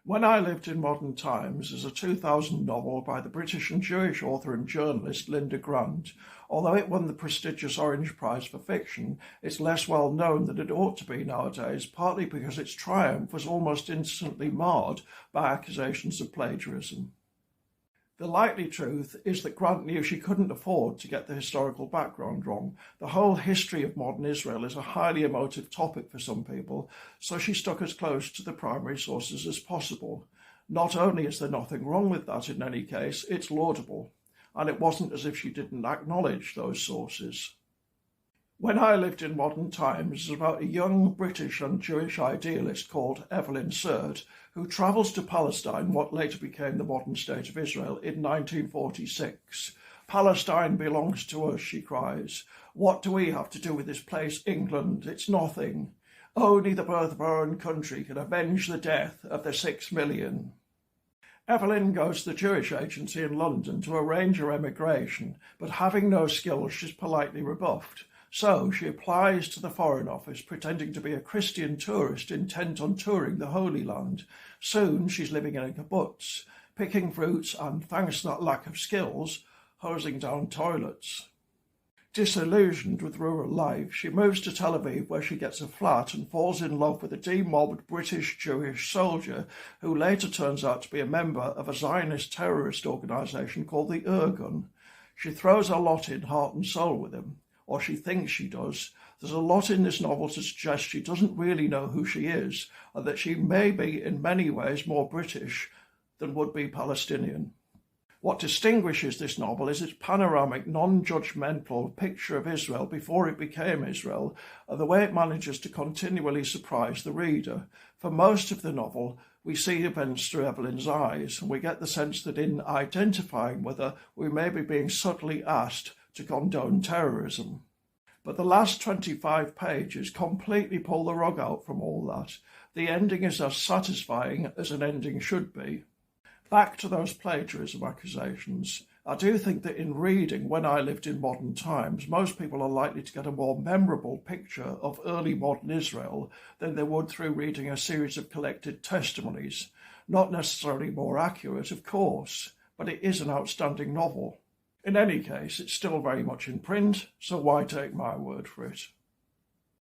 When I Lived in Modern Times is a 2000 novel by the British and Jewish author and journalist Linda Grant. Although it won the prestigious Orange Prize for Fiction, it's less well known than it ought to be nowadays, partly because its triumph was almost instantly marred by accusations of plagiarism. The likely truth is that Grant knew she couldn't afford to get the historical background wrong. The whole history of modern Israel is a highly emotive topic for some people, so she stuck as close to the primary sources as possible. Not only is there nothing wrong with that in any case, it's laudable, and it wasn't as if she didn't acknowledge those sources. When I Lived in Modern Times is about a young British and Jewish idealist called Evelyn Serd, who travels to Palestine, what later became the modern state of Israel, in 1946. "Palestine belongs to us," she cries. "What do we have to do with this place, England? It's nothing. Only the birth of our own country can avenge the death of the 6 million. Evelyn goes to the Jewish Agency in London to arrange her emigration, but having no skills, she's politely rebuffed. So she applies to the Foreign Office, pretending to be a Christian tourist intent on touring the Holy Land. Soon she's living in a kibbutz, picking fruits and, thanks to that lack of skills, hosing down toilets. Disillusioned with rural life, she moves to Tel Aviv, where she gets a flat and falls in love with a demobbed British Jewish soldier who later turns out to be a member of a Zionist terrorist organisation called the Irgun. She throws her lot in heart and soul with him, or she thinks she does. There's a lot in this novel to suggest she doesn't really know who she is, and that she may be in many ways more British than would be Palestinian. What distinguishes this novel is its panoramic, non-judgmental picture of Israel before it became Israel, and the way it manages to continually surprise the reader. For most of the novel, we see events through Evelyn's eyes, and we get the sense that in identifying with her, we may be being subtly asked to condone terrorism. But the last 25 pages completely pull the rug out from all that. The ending is as satisfying as an ending should be. Back to those plagiarism accusations. I do think that in reading When I Lived in Modern Times, most people are likely to get a more memorable picture of early modern Israel than they would through reading a series of collected testimonies. Not necessarily more accurate, of course, but it is an outstanding novel. In any case, it's still very much in print, so why take my word for it?